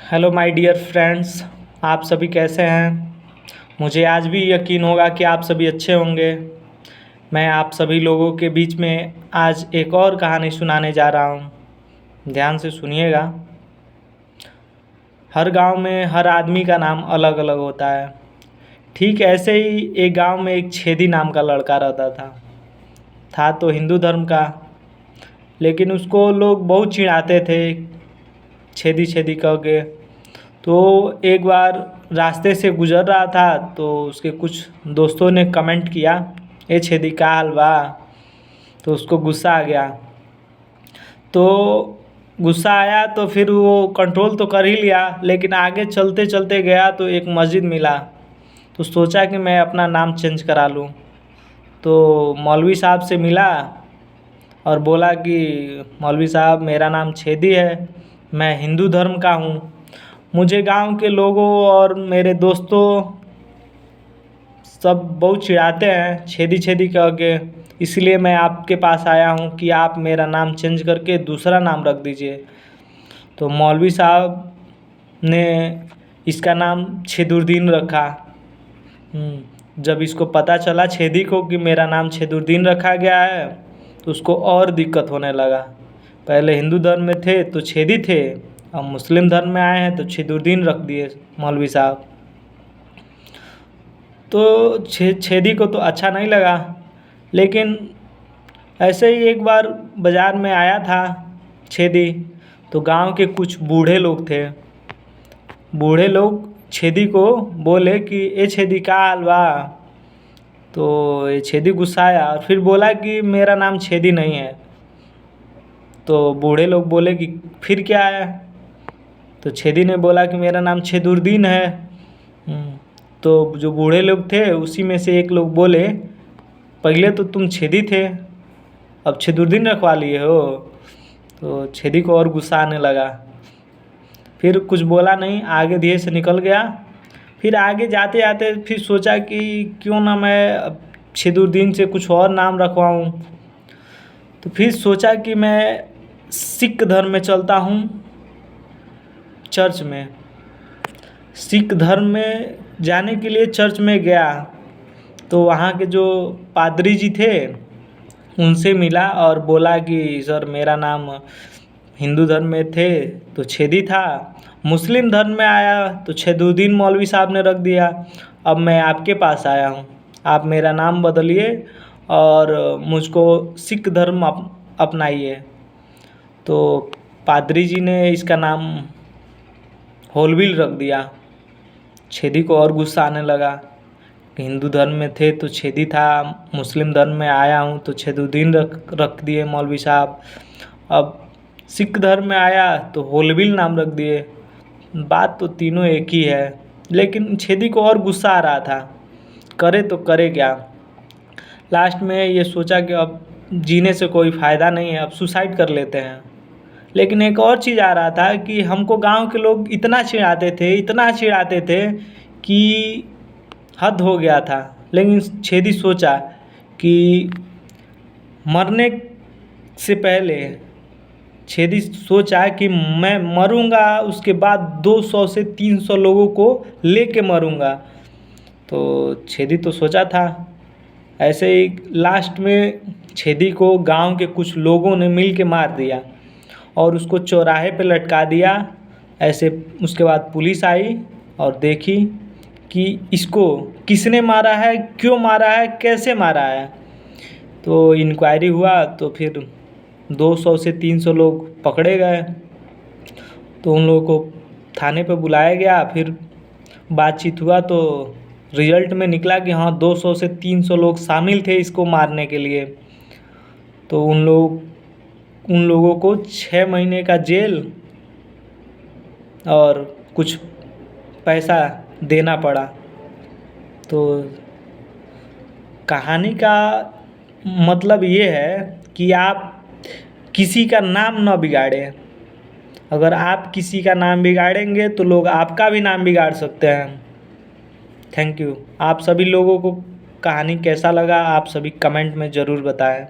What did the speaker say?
Hello my dear friends, आप सभी कैसे हैं। मुझे आज भी यकीन होगा कि आप सभी अच्छे होंगे। मैं आप सभी लोगों के बीच में आज एक और कहानी सुनाने जा रहा हूँ। ध्यान से सुनिएगा। हर गांव में हर आदमी का नाम अलग अलग होता है। ठीक ऐसे ही एक गांव में एक छेदी नाम का लड़का रहता था तो हिंदू धर्म का, लेकिन उसको लोग बहुत चिढ़ाते थे छेदी छेदी कह के। तो एक बार रास्ते से गुज़र रहा था तो उसके कुछ दोस्तों ने कमेंट किया, ए छेदी का हाल बा। तो उसको गुस्सा आ गया। तो गुस्सा आया तो फिर वो कंट्रोल तो कर ही लिया, लेकिन आगे चलते चलते गया तो एक मस्जिद मिला। तो सोचा कि मैं अपना नाम चेंज करा लूँ। तो मौलवी साहब से मिला और बोला कि मौलवी साहब, मेरा नाम छेदी है, मैं हिंदू धर्म का हूँ। मुझे गांव के लोगों और मेरे दोस्तों सब बहुत चिढ़ाते हैं छेदी छेदी कह के, इसलिए मैं आपके पास आया हूँ कि आप मेरा नाम चेंज करके दूसरा नाम रख दीजिए। तो मौलवी साहब ने इसका नाम छेदुद्दीन रखा। जब इसको पता चला छेदी को कि मेरा नाम छेदुद्दीन रखा गया है तो उसको और दिक्कत होने लगा। पहले हिंदू धर्म में थे तो छेदी थे, अब मुस्लिम धर्म में आए हैं तो छेदुद्दीन रख दिए मौलवी साहब। तो छेदी को तो अच्छा नहीं लगा, लेकिन ऐसे ही एक बार बाज़ार में आया था छेदी। तो गांव के कुछ बूढ़े लोग थे। बूढ़े लोग छेदी को बोले कि ए छेदी का हाल बा। तो ये छेदी गुस्साया और फिर बोला कि मेरा नाम छेदी नहीं है। तो बूढ़े लोग बोले कि फिर क्या है। तो छेदी ने बोला कि मेरा नाम छेदुद्दीन है। तो जो बूढ़े लोग थे उसी में से एक लोग बोले, पहले तो तुम छेदी थे, अब छेदुद्दीन रखवा लिए हो। तो छेदी को और गुस्सा आने लगा। फिर कुछ बोला नहीं, आगे धीरे से निकल गया। फिर आगे जाते जाते फिर सोचा कि क्यों ना मैं अब छेदुद्दीन से कुछ और नाम रखवाऊँ। तो फिर सोचा कि मैं सिख धर्म में चलता हूँ, चर्च में। सिख धर्म में जाने के लिए चर्च में गया तो वहाँ के जो पादरी जी थे उनसे मिला और बोला कि सर, मेरा नाम हिंदू धर्म में थे तो छेदी था, मुस्लिम धर्म में आया तो छेदुद्दीन मौलवी साहब ने रख दिया। अब मैं आपके पास आया हूँ, आप मेरा नाम बदलिए और मुझको सिख धर्म अपनाइए। तो पादरी जी ने इसका नाम होलबिल रख दिया। छेदी को और गुस्सा आने लगा। हिंदू धर्म में थे तो छेदी था, मुस्लिम धर्म में आया हूँ तो छेदुद्दीन रख दिए मौलवी साहब। अब सिख धर्म में आया तो होलबिल नाम रख दिए। बात तो तीनों एक ही है, लेकिन छेदी को और गुस्सा आ रहा था, करे तो करे क्या। लास्ट में ये सोचा कि अब जीने से कोई फ़ायदा नहीं है, अब सुसाइड कर लेते हैं। लेकिन एक और चीज़ आ रहा था कि हमको गांव के लोग इतना चिढ़ाते थे कि हद हो गया था। लेकिन छेदी सोचा कि मरने से पहले छेदी सोचा कि मैं मरूंगा, उसके बाद 200 से 300 लोगों को लेके मरूंगा। तो छेदी तो सोचा था। ऐसे ही लास्ट में छेदी को गांव के कुछ लोगों ने मिल के मार दिया और उसको चौराहे पे लटका दिया। ऐसे उसके बाद पुलिस आई और देखी कि इसको किसने मारा है, क्यों मारा है, कैसे मारा है। तो इंक्वायरी हुआ तो फिर 200 से 300 लोग पकड़े गए। तो उन लोगों को थाने पे बुलाया गया। फिर बातचीत हुआ तो रिज़ल्ट में निकला कि हाँ, 200 से 300 लोग शामिल थे इसको मारने के लिए। तो उन लोगों को 6 महीने का जेल और कुछ पैसा देना पड़ा। तो कहानी का मतलब ये है कि आप किसी का नाम न बिगाड़ें। अगर आप किसी का नाम बिगाड़ेंगे तो लोग आपका भी नाम बिगाड़ सकते हैं। Thank you. आप सभी लोगों को कहानी कैसा लगा, आप सभी कमेंट में ज़रूर बताएं।